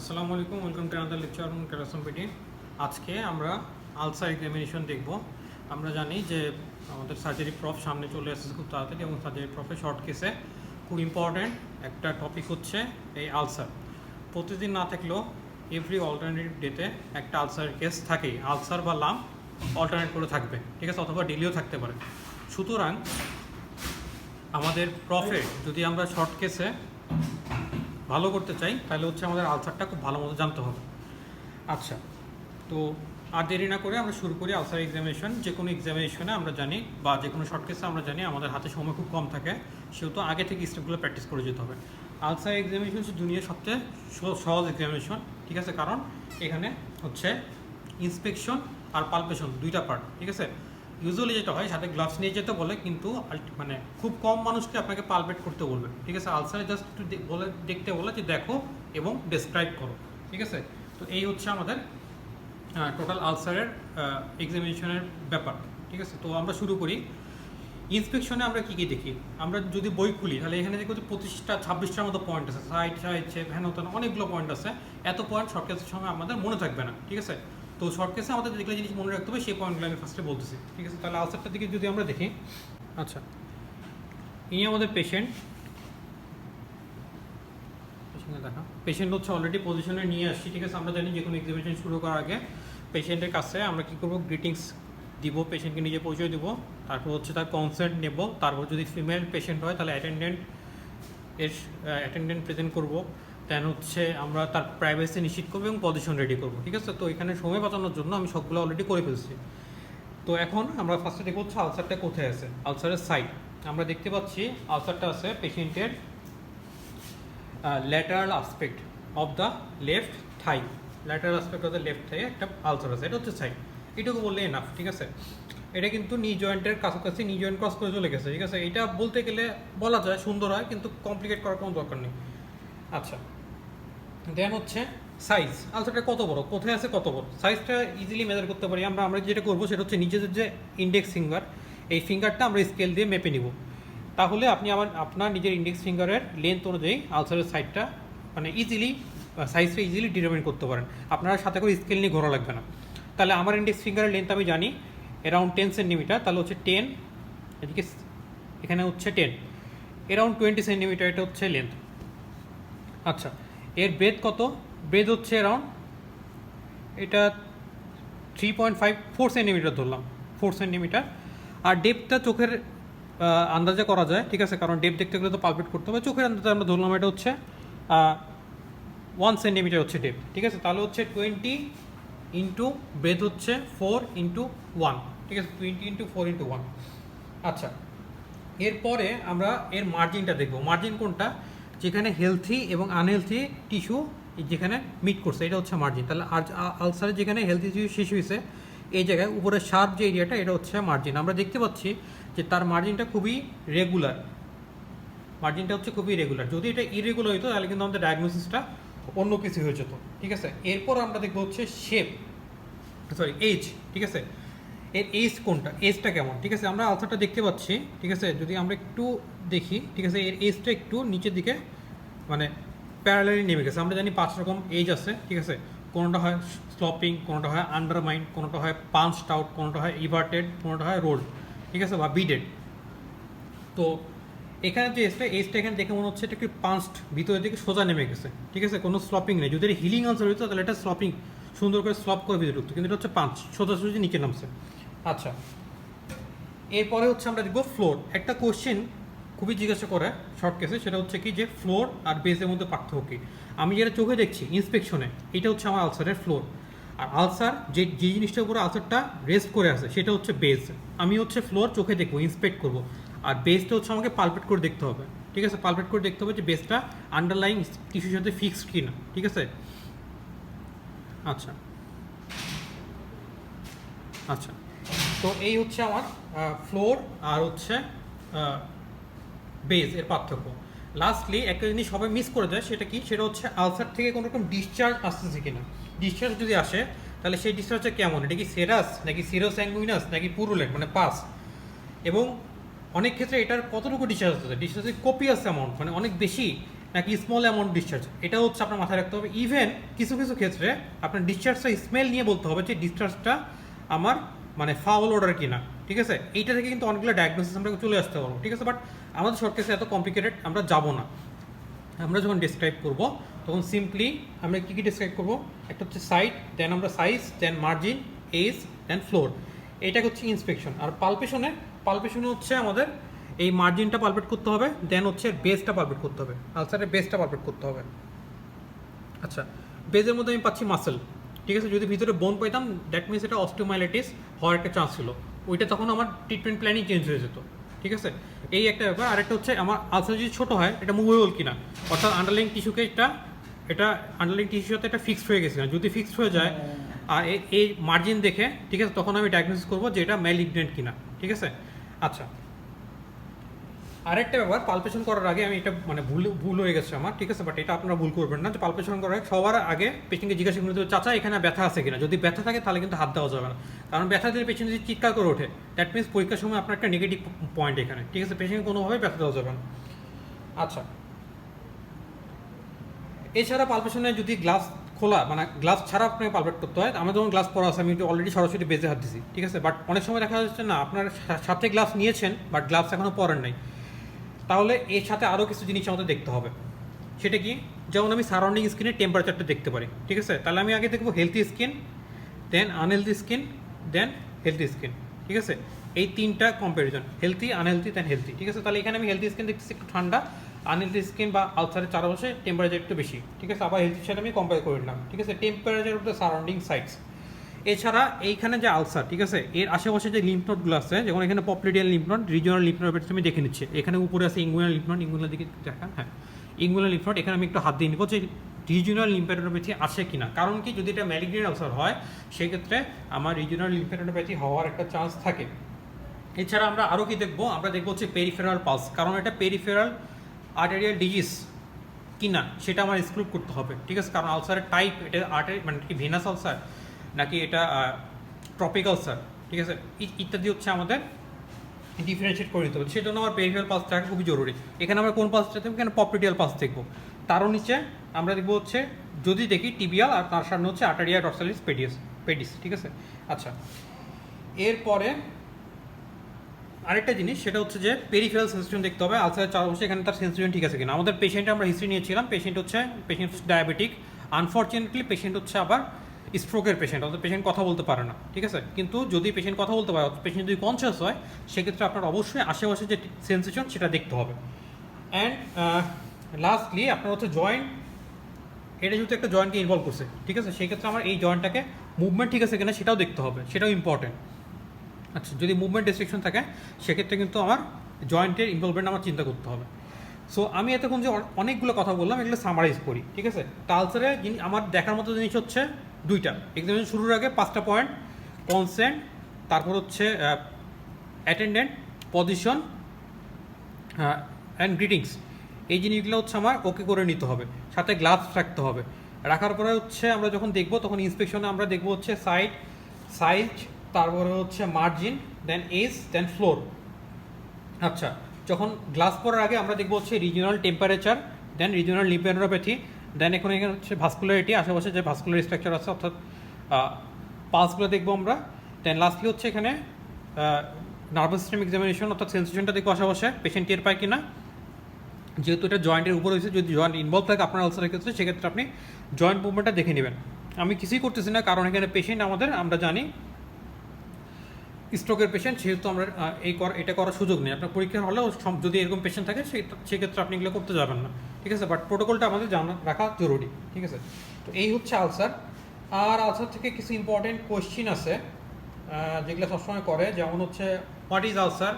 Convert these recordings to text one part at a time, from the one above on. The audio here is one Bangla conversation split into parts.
আসসালামু আলাইকুম, welcome to another lecture on ক্যারাসম্পিটি। আজকে আমরা আলসার এক্সামিনেশন দেখব। আমরা জানি যে আমাদের সার্জারি প্রফ সামনে চলে আসছে খুব তাড়াতাড়ি, এবং সার্জারি প্রফে শর্ট কেসে খুব ইম্পর্ট্যান্ট একটা টপিক হচ্ছে এই আলসার। প্রতিদিন না থাকলেও এভরি অল্টারনেটিভ ডেতে একটা আলসারের কেস থাকেই, আলসার বা লাম অল্টারনেট করে থাকবে, ঠিক আছে, অথবা ডেলিও থাকতে পারে। সুতরাং আমাদের প্রফে যদি আমরা শর্ট কেসে ভালো করতে চাই তাহলে হচ্ছে আমাদের আলসারটা খুব ভালো মতো জানতে হবে। আচ্ছা, তো আর দেরি না করে আমরা শুরু করি আলসার এক্সামিনেশন। যে কোনো এক্সামিনেশনে আমরা জানি, বা যে কোনো শর্ট কেসে আমরা জানি আমাদের হাতে সময় খুব কম থাকে, সেহেতু আগে থেকে স্টেপগুলো প্র্যাকটিস করে যেতে হবে। আলসার এক্সামিনেশন হচ্ছে দুনিয়ার সবচেয়ে সহজ এক্সামিনেশন, ঠিক আছে, কারণ এখানে হচ্ছে ইন্সপেকশন আর পালপেশন দুইটা পার্ট, ঠিক আছে। ইউজুয়ালি যেটা হয় সাথে গ্লাভস নিয়ে যেতে বলে, কিন্তু মানে খুব কম মানুষকে আপনাকে পালপেট করতে বলবে, ঠিক আছে। আলসারে জাস্ট একটু বলে দেখতে বলে যে দেখো এবং ডেসক্রাইব করো, ঠিক আছে। তো এই হচ্ছে আমাদের টোটাল আলসারের এক্সামিনেশনের ব্যাপার, ঠিক আছে। তো আমরা শুরু করি। ইন্সপেকশনে আমরা কী কী দেখি? আমরা যদি বই খুলি তাহলে এখানে দেখবো যে 25-26টার মতো পয়েন্ট আছে, সাইড ভ্যান হতো অনেকগুলো পয়েন্ট আছে। এত পয়েন্ট শর্ট কেসের সময় আমাদের মনে থাকবে না, ঠিক আছে। তো শর্ট কেসে আমাদের যেগুলো জিনিস মনে রাখতে হবে সেই পয়েন্টগুলো আমি ফার্স্টে বলতেছি, ঠিক আছে। তাহলে আলসারটার দিকে যদি আমরা দেখি, আচ্ছা, ইনি আমাদের পেশেন্ট দেখা। পেশেন্ট হচ্ছে অলরেডি পজিশনে নিয়ে আসছি, ঠিক আছে। আমরা জানি যে কোনো এক্সামিনেশন শুরু করার আগে পেশেন্টের কাছে আমরা কী করবো, গ্রিটিংস দিব, পেশেন্টকে নিজে পরিচয় দিব, তারপর হচ্ছে তার কনসেন্ট নেব, তারপর যদি ফিমেল পেশেন্ট হয় তাহলে অ্যাটেন্ডেন্ট প্রেজেন্ট করবো, দেন হচ্ছে আমরা তার প্রাইভেসি নিশ্চিত করবো এবং পজিশন রেডি করবো, ঠিক আছে। তো এখানে সময় বাঁচানোর জন্য আমি সবগুলো অলরেডি করে ফেলছি। তো এখন আমরা ফার্স্টে দেখবো হচ্ছে আলসারটা কোথায় আছে। আলসারের সাইড আমরা দেখতে পাচ্ছি আলসারটা আছে পেশেন্টের lateral aspect of the left thigh, lateral aspect of the left thigh একটা আলসার আছে, এটা হচ্ছে সাইড। এটুকু বললে এনাফ, ঠিক আছে। এটা কিন্তু নি জয়েন্টের কাছাকাছি, নি জয়েন্ট ক্রস করে চলে গেছে, ঠিক আছে। এটা বলতে গেলে বলা যায়, সুন্দর হয়, কিন্তু কমপ্লিকেট করার কোনো দরকার নেই। আচ্ছা, দেন হচ্ছে সাইজ, আলসারটা কত বড়, কোথায় আছে, কত বড়, সাইজটা ইজিলি মেজার করতে পারি আমরা। আমরা যেটা করবো সেটা হচ্ছে নিজেদের যে ইন্ডেক্স ফিঙ্গার, এই ফিঙ্গারটা আমরা স্কেল দিয়ে মেপে নিব। তাহলে আপনি আপনার নিজের ইন্ডেক্স ফিঙ্গারের লেন্থ অনুযায়ী আলসারের সাইডটা মানে সাইজটা ইজিলি ডিটারমিন করতে পারেন। আপনার সাথে করে স্কেল নিয়ে ঘোরা লাগবে না। তাহলে আমার ইন্ডেক্স ফিঙ্গারের লেন্থ আমি জানি অ্যারাউন্ড 10 সেন্টিমিটার, তাহলে হচ্ছে 10, এদিকে এখানে হচ্ছে 10, অ্যারাউন্ড 20 সেন্টিমিটার, এটা হচ্ছে লেন্থ। আচ্ছা, এর ব্রেথ কত? ব্রেথ হচ্ছে অ্যারাউন্ড, এটা 3.54 সেন্টিমিটার ধরলাম, 4 সেন্টিমিটার। আর ডেপথটা চোখের আন্দাজে করা যায়, ঠিক আছে, কারণ ডেপ দেখতে গেলে তো পালপেট করতে হবে। চোখের আন্দাজে আমরা ধরলাম এটা হচ্ছে 1 সেন্টিমিটার হচ্ছে ডেপ, ঠিক আছে। তাহলে হচ্ছে 20 ইন্টু ব্রেথ হচ্ছে 4 ইন্টু 1, ঠিক আছে, 20 ইন্টু 4 ইন্টু 1। আচ্ছা, এরপরে আমরা এর মার্জিনটা দেখব। মার্জিন কোনটা? যেখানে হেলথি এবং আনহেলথি টিস্যু যেখানে মিট করছে, এটা হচ্ছে মার্জিন। তাহলে আলসারে যেখানে হেলথি টিস্যু শেষ হয়েছে, এই জায়গায় উপরে শার্প যে এরিয়াটা, এটা হচ্ছে মার্জিন। আমরা দেখতে পাচ্ছি যে তার মার্জিনটা খুবই রেগুলার, মার্জিনটা হচ্ছে খুবই রেগুলার। যদি এটা ইরেগুলার হতো তাহলে কিন্তু আমাদের ডায়াগনোসিসটা অন্য কিছু হয়ে যেত, ঠিক আছে। এরপর আমরা দেখবো হচ্ছে এজ, ঠিক আছে। এর এজ কোনটা, এজটা কেমন, ঠিক আছে। আমরা আলসারটা দেখতে পাচ্ছি, ঠিক আছে। যদি আমরা একটু দেখি, ঠিক আছে, এর এজটা একটু নিচের দিকে মানে প্যারালালি নেমে গেছে। আমরা জানি 5 রকম এজ আছে, ঠিক আছে। কোনোটা হয় স্লপিং, কোনোটা হয় আন্ডারমাইন, কোনোটা হয় পাঞ্চড আউট, কোনোটা হয় ইভার্টেড, কোনোটা হয় রোল্ড, ঠিক আছে, বা বিডেড। তো এখানে যে এজটা এখানে দেখে মনে হচ্ছে এটা একটু পাঞ্চড, ভিতরের দিকে সোজা নেমে গেছে, ঠিক আছে, কোনো স্লপিং নেই। যদি এটা হিলিং আলসার হতো তাহলে এটা স্লপিং, সুন্দর করে স্লপ করে ভিতরে ঢুকতো, কিন্তু এটা হচ্ছে পাঞ্চ, সোজাসুজি নিচে নামছে। আচ্ছা, এরপরে হচ্ছে আমরা দেখবো ফ্লোর। একটা কোশ্চেন খুবই জিজ্ঞাসা করে শর্ট কেসে, সেটা হচ্ছে কি যে ফ্লোর আর বেসের মধ্যে পার্থক্য কী। আমি যেটা চোখে দেখছি ইন্সপেকশনে, এটা হচ্ছে আমার আলসারের ফ্লোর। আর আলসার যে জিনিসটার উপরে আলসারটা রেস্ট করে আছে সেটা হচ্ছে বেস। আমি হচ্ছে ফ্লোর চোখে দেখবো, ইন্সপেক্ট করবো, আর বেসটা হচ্ছে আমাকে পালপেট করে দেখতে হবে, ঠিক আছে। পালপেট করে দেখতে হবে যে বেসটা আন্ডারলাইং টিস্যুর সাথে ফিক্সড কিনা, ঠিক আছে। আচ্ছা আচ্ছা, তো এই হচ্ছে আমার ফ্লোর আর হচ্ছে বেস এর পার্থক্য। লাস্টলি একটা জিনিস সবাই মিস করে দেয়, সেটা কি, সেটা হচ্ছে আলসার থেকে কোনো রকম ডিসচার্জ আসতেছে কিনা। ডিসচার্জ যদি আসে তাহলে সেই ডিসচার্জটা কেমন, এটা কি সেরাস নাকি সিরোস্যাঙ্গুইনাস নাকি পুরুলেট মানে পাস, এবং অনেক ক্ষেত্রে এটার কতটুকু ডিসচার্জ আসতেছে, ডিসচার্জের কপিয়াস অ্যামাউন্ট মানে অনেক বেশি নাকি স্মল অ্যামাউন্ট ডিসচার্জ, এটা হচ্ছে আপনার মাথায় রাখতে হবে। ইভেন কিছু কিছু ক্ষেত্রে আপনার ডিসচার্জটা স্মেল নিয়ে বলতে হবে যে ডিসচার্জটা আমার মানে ফাউল অর্ডার কিনা, ঠিক আছে। এইটা থেকে কিন্তু অনেকগুলো ডায়াগনোসিস আমরা চলে আসতে পারবো, ঠিক আছে। বাট আমাদের শর্ট কেসে এত কমপ্লিকেটেড আমরা যাব না। আমরা যখন ডিসক্রাইব করব তখন সিম্পলি আমরা কী কী ডিসক্রাইব করব, একটা হচ্ছে সাইড, দেন আমরা সাইজ, দেন মার্জিন, এজ, দেন ফ্লোর, এটা হচ্ছে ইন্সপেকশন। আর পালপেশনে হচ্ছে আমাদের এই মার্জিনটা পালপেট করতে হবে, দেন হচ্ছে বেসটা পালপেট করতে হবে, আলসারের বেসটা পালপেট করতে হবে। আচ্ছা, বেজের মধ্যে আমি পাচ্ছি মাসেল, ঠিক আছে। যদি ভিতরে বোন পাইতাম দ্যাট মিনস এটা অস্টিওমাইলাইটিস হওয়ার একটা চান্স ছিল, ওইটা তখন আমার ট্রিটমেন্ট প্ল্যানই চেঞ্জ হয়ে যেত, ঠিক আছে। এই একটা ব্যাপার। আরেকটা হচ্ছে আমার আলসার যদি ছোটো হয় এটা মুভেবল কিনা, অর্থাৎ আন্ডারলাইন টিস্যুকে এটা আন্ডারলাইন টিস্যুর সাথে এটা ফিক্সড হয়ে গেছে না, যদি ফিক্সড হয়ে যায় আর এই মার্জিন দেখে, ঠিক আছে, তখন আমি ডায়াগনোসিস করবো যে এটা ম্যালিগনেন্ট কিনা, ঠিক আছে। আচ্ছা, আরেকটা ব্যাপার, পালপেশন করার আগে আমি এটা মানে ভুল হয়ে গেছে আমার, ঠিক আছে, বাট এটা আপনারা ভুল করবেন না। যে পালপেশন করার আগে সবার আগে পেশেন্টকে জিজ্ঞাসা করতে হবে, চাচা এখানে ব্যথা আছে কিনা। যদি ব্যথা থাকে তাহলে কিন্তু হাত দেওয়া যাবে না, কারণ ব্যথা দিলে পেশেন্ট যদি চিৎকার করে ওঠে দ্যাট মিনস পরীক্ষার সময় আপনার একটা নেগেটিভ পয়েন্ট এখানে, ঠিক আছে। পেশেন্টকে কোনোভাবেই ব্যথা দেওয়া যাবে না। আচ্ছা, এছাড়া পালপেশনে যদি গ্লাস খোলা মানে গ্লাস ছাড়া আপনাকে পালপেট করতে হয়, আমার যখন গ্লাস পরা আছে আমি অলরেডি সরাসরি বেজে হাত দিছি, ঠিক আছে। বাট অনেক সময় দেখা যাচ্ছে না আপনার সাথে গ্লাস নিয়েছেন বাট গ্লাভস এখনও পরেন নাই, তাহলে এর সাথে আরও কিছু জিনিস আমাদের দেখতে হবে। সেটা কি, যেমন আমি সারাউন্ডিং স্কিনের টেম্পারেচারটা দেখতে পারি, ঠিক আছে। তাহলে আমি আগে দেখবো হেলথি স্কিন, দেন আনহেলথি স্কিন, দেন হেলথি স্কিন, ঠিক আছে। এই তিনটা কম্প্যারিজন, হেলথি, আনহেলথি, দেন হেলথি, ঠিক আছে। তাহলে এখানে আমি হেলথি স্কিন দেখতেছি একটু ঠান্ডা, আনহেলথি স্কিন বা আলসারের চারপাশে টেম্পারেচার একটু বেশি, ঠিক আছে। আবার হেলথির সাথে আমি কম্পেয়ার করে নিলাম, ঠিক আছে। Temperature of the surrounding sites. এছাড়া এইখানে যে আলসার, ঠিক আছে, এর আশেপাশে যে লিম্ফ নোডগুলো আছে, যেমন এখানে popliteal lymph node, regional lymph node আমি দেখে নিচ্ছি। এখানে উপরে আছে ইঙ্গুইনাল লিম্ফ নোড, ইঙ্গুইনাল দিকে দেখা, হ্যাঁ ইঙ্গুইনাল লিম্ফ নোড, এখানে আমি একটু হাত দিয়ে নিব যে রিজিওনাল লিম্ফ্যাডেনোপ্যাথি আছে কিনা। কারণ কি, যদি এটা ম্যালিগনেন্ট আলসার হয় সেক্ষেত্রে আমার রিজিওনাল লিম্ফ্যাডেনোপ্যাথি হওয়ার একটা চান্স থাকে। এছাড়া আমরা আরও কি দেখবো, আমরা দেখবো হচ্ছে পেরিফেরাল পালস, কারণ এটা পেরিফেরাল আর্টেরিয়াল ডিজিজ কিনা সেটা আমার এক্সক্লুড করতে হবে, ঠিক আছে। কারণ আলসারের টাইপ, এটা আর্টারি মানে কি ভেনাস আলসার নাকি এটা ট্রপিক আলসার, ঠিক আছে, ইত্যাদি হচ্ছে আমাদের ডিফারেন্সিয়েট করে দিতে হবে। সেই জন্য আমার পেরিফেরাল পালস থাকা খুবই জরুরি। এখানে আমরা কোন পালসটা দেখবো, এখানে পপলিডিয়াল পালস দেখবো। তারও নিচে আমরা দেখবো হচ্ছে যদি দেখি টিবিয়াল, আর তার সামনে হচ্ছে আর্টারিয়া ডরসালিস পেডিস, ঠিক আছে। আচ্ছা, এরপরে আরেকটা জিনিস সেটা হচ্ছে যে পেরিফেরাল সেন্সেশন দেখতে হবে আলসারের চারপাশে, এখানে তার সেন্সেশন ঠিক আছে কিনা। আমাদের পেশেন্টে আমরা হিস্ট্রি নিয়েছিলাম, পেশেন্ট ডায়াবেটিক, আনফর্চুনেটলি পেশেন্ট হচ্ছে আবার স্ট্রোকের পেশেন্ট, অর্থাৎ পেশেন্ট কথা বলতে পারে না, ঠিক আছে। কিন্তু যদি পেশেন্ট কথা বলতে পারে, পেশেন্ট যদি কনসিয়াস হয়, সেক্ষেত্রে আপনার অবশ্যই আশেপাশে যে সেন্সেশন সেটা দেখতে হবে। অ্যান্ড লাস্টলি আপনার হচ্ছে জয়েন্ট, এটা যেহেতু একটা জয়েন্টকে ইনভলভ করছে, ঠিক আছে, সেক্ষেত্রে আমার এই জয়েন্টটাকে মুভমেন্ট ঠিক আছে কিনা সেটাও দেখতে হবে, সেটাও ইম্পর্টেন্ট। আচ্ছা, যদি মুভমেন্ট রেস্ট্রিকশন থাকে সেক্ষেত্রে কিন্তু আমার জয়েন্টের ইনভলভমেন্ট আমার চিন্তা করতে হবে। সো আমি এতক্ষণ যে অনেকগুলো কথা বললাম এগুলো সামারাইজ করি, ঠিক আছে। আলসারে আমার দেখার মতো জিনিস হচ্ছে দুইটা, এক্সামিনেশন শুরুর আগে 5টা পয়েন্ট, কনসেন্ট, তারপর হচ্ছে অ্যাটেন্ডেন্ট, পজিশন অ্যান্ড গ্রিটিংস, এই জিনিসগুলো হচ্ছে আমার ওকে করে নিতে হবে, সাথে গ্লাভস রাখতে হবে। রাখার পরে হচ্ছে আমরা যখন দেখবো তখন ইন্সপেকশনে আমরা দেখবো হচ্ছে সাইজ, তারপরে হচ্ছে মার্জিন, দেন এজ, দেন ফ্লোর। আচ্ছা, যখন গ্লাস পরার আগে আমরা দেখবো হচ্ছে রিজিওনাল টেম্পারেচার, দেন রিজিওনাল লিম্ফ্যাডেনোপ্যাথি, দেন এখানে হচ্ছে ভাস্কুলারিটি, আশেপাশে যে ভাস্কুলার স্ট্রাকচার আছে অর্থাৎ পালসগুলো দেখবো আমরা। দেন লাস্টলি হচ্ছে এখানে নার্ভাস সিস্টেম এক্সামিনেশন, অর্থাৎ সেন্সেশনটা দেখবো আশেপাশে পেশেন্ট টের পায় কিনা। যেহেতু এটা জয়েন্টের উপর হয়েছে, যদি জয়েন্ট ইনভলভ থাকে আপনার আলসারের ক্ষেত্রে, সেক্ষেত্রে আপনি জয়েন্ট মুভমেন্টটা দেখে নেবেন। আমি কিছুই করতেছি না, কারণ এখানে পেশেন্ট আমরা জানি স্ট্রোকের পেশেন্ট, সেহেতু আমরা এটা করার সুযোগ নেই। আপনার পরীক্ষার হলেও যদি এরকম পেশেন্ট থাকে সেক্ষেত্রে আপনি এগুলো করতে যাবেন না, ঠিক আছে। বাট প্রোটোকলটা আমাদের জানা রাখা জরুরি, ঠিক আছে। তো এই হচ্ছে আলসার। আর আলসার থেকে কিছু ইম্পর্টেন্ট কোয়েশ্চিন আছে যেগুলো সবসময় করে, যেমন হচ্ছে হোয়াট ইজ আলসার,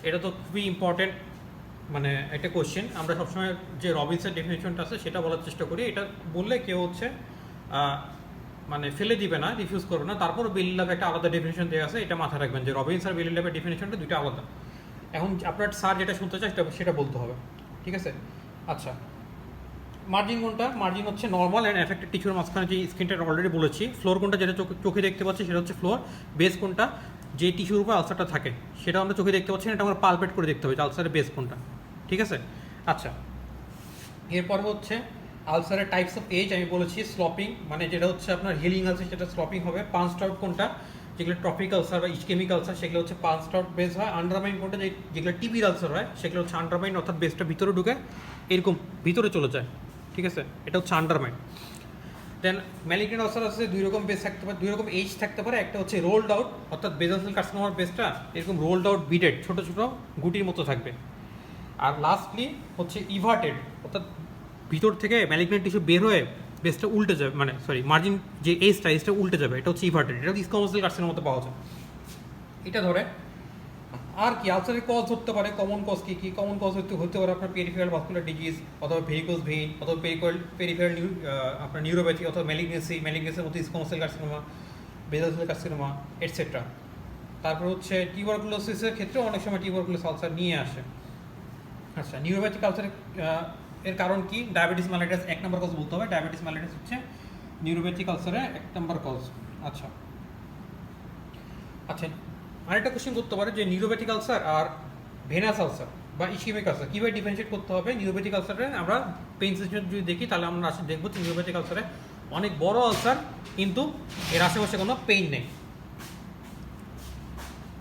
এটা তো খুবই ইম্পর্টেন্ট মানে একটা কোয়েশ্চেন। আমরা সবসময় যে রবিনসের ডেফিনেশনটা আছে সেটা বলার চেষ্টা করি, এটা বললে কেউ হচ্ছে মানে ফেলে দিবে না, রিফিউজ করবে না। তারপর বেলি ল্যাবে একটা আলাদা ডেফিনেশন দেওয়া আছে, এটা মাথায় রাখবেন যে রবিনস আর বেলি ল্যাবের ডেফিনেশনটা দুটো আলাদা। এখন আপনার স্যার যেটা শুনতে চায় সেটা বলতে হবে, ঠিক আছে। আচ্ছা, মার্জিন কোনটা, মার্জিন হচ্ছে নর্মাল অ্যান্ড এফেক্টেড টিস্যুর মাঝখানে যে স্কিনটা অলরেডি বলেছি। ফ্লোর কোনটা, যেটা চোখে দেখতে পাচ্ছি সেটা হচ্ছে ফ্লোর। বেস কোনটা, যে টিস্যুর উপর আলসারটা থাকে সেটা আমরা চোখে দেখতে পাচ্ছি না, এটা আমরা পালপেট করে দেখতে হবে যে আলসারের বেস কোনটা, ঠিক আছে। আচ্ছা, এরপর হচ্ছে আলসারের টাইপস অফ এজ আমি বলেছি স্লপিং, মানে যেটা হচ্ছে আপনার হিলিং আলসার সেটা স্লপিং হবে। পাঞ্চড আউট কোনটা, যেগুলো ট্রপিক আলসার বা ইস্কেমিক আলসার সেগুলো হচ্ছে পাঞ্চড আউট বেস হয়। আন্ডারমাইন কোনটা, যেগুলো টিবির আলসার হয় সেগুলো হচ্ছে আন্ডারমাইন, অর্থাৎ বেসটা ভিতরে ঢুকে এরকম ভিতরে চলে যায়, ঠিক আছে, এটা হচ্ছে আন্ডারমাইন। দেন ম্যালিগন্যান্ট আলসার আছে দুই রকম বেস থাকতে পারে, দুই রকম এজ থাকতে পারে। একটা হচ্ছে রোলড আউট, অর্থাৎ বেসাল সেল কার্সিনোমার বেসটা এরকম রোলড আউট বিডেড ছোটো ছোটো গুটির মতো থাকবে। আর লাস্টলি হচ্ছে ইভার্টেড, অর্থাৎ ভিতর থেকে ম্যালিগন্যান্ট টিস্যু বের হয়ে বেসটা উল্টে যাবে, মানে সরি মার্জিন যে এজটা উল্টে যাবে, এটা হচ্ছে ইভার্টেড। এটা স্কোয়ামাস সেল কার্সিনোমার মতো পাওয়া যায়। এটা ধরে আর কি আলসারের কজ ধরতে পারে, কমন কজ কী কী, কমন কজ হতে পারে আপনার পেরিফেরাল ভাস্কুলার ডিজিজ, অথবা ভেরিকোজ ভেইন, অথবা পেরিফেরাল আপনার নিউরোপ্যাথি, অথবা ম্যালিগনেন্সির মধ্যে squamous cell carcinoma, basal cell carcinoma etcetera. তারপর হচ্ছে টিউবারকুলোসিসের ক্ষেত্রে অনেক সময় টিউবারকুলোস আলসার নিয়ে আসে। আচ্ছা, নিউরোপ্যাথিক আলসারের এর কারণ কি? ডায়াবেটিস মেলাইটাস 1 নম্বর কজ বলতে হবে। ডায়াবেটিস মেলাইটাস হচ্ছে নিউরোপ্যাথিক আলসারের 1 নম্বর কজ। আচ্ছা আচ্ছা, আরেকটা কোশ্চেন করতে পারে যে নিউরোপ্যাথিক আলসার আর ভেনাস আলসার বা ইস্কেমিক আলসার কীভাবে ডিফারেন্সিয়েট করতে হবে। নিউরোপ্যাথিক আলসারে আমরা পেইন সেন্সেশন যদি দেখি তাহলে আমরা দেখবো যে নিউরোপ্যাথিক আলসারে অনেক বড় আলসার, কিন্তু এর আশেপাশে কোনো পেইন নেই।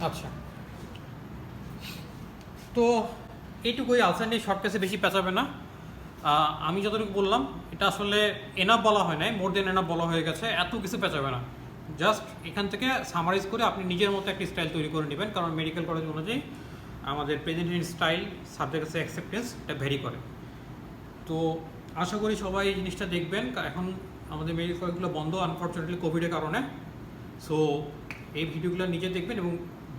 আচ্ছা, তো এইটুকুই, আলসার নিয়ে শর্ট কেসে বেশি পেঁচাবে না। আমি যতটুকু বললাম এটা আসলে এনাফ বলা হয় নাই, মোর দেন এনাফ বলা হয়ে গেছে, এত কিছু পেঁচাবে না। জাস্ট এখান থেকে সামারাইজ করে আপনি নিজের মতো একটা স্টাইল তৈরি করে নেবেন, কারণ মেডিকেল কলেজ অনুযায়ী আমাদের প্রেজেন্টেশন স্টাইল সাবজেক্ট কাছে অ্যাকসেপ্টেন্স এটা ভ্যারি করে। তো আশা করি সবাই এই জিনিসটা দেখবেন। এখন আমাদের মেডিকেল কলেজগুলো বন্ধ আনফর্চুনেটলি কোভিডের কারণে। সো এই ভিডিওগুলো নিজে দেখবেন এবং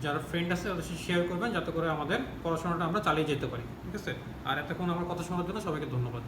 যারা ফ্রেন্ড আছে তাদের সাথে শেয়ার করবেন, যাতে করে আমাদের পড়াশোনাটা আমরা চালিয়ে যেতে পারি, ঠিক আছে। আর এতক্ষণ আমার কথা শোনার জন্য সবাইকে ধন্যবাদ।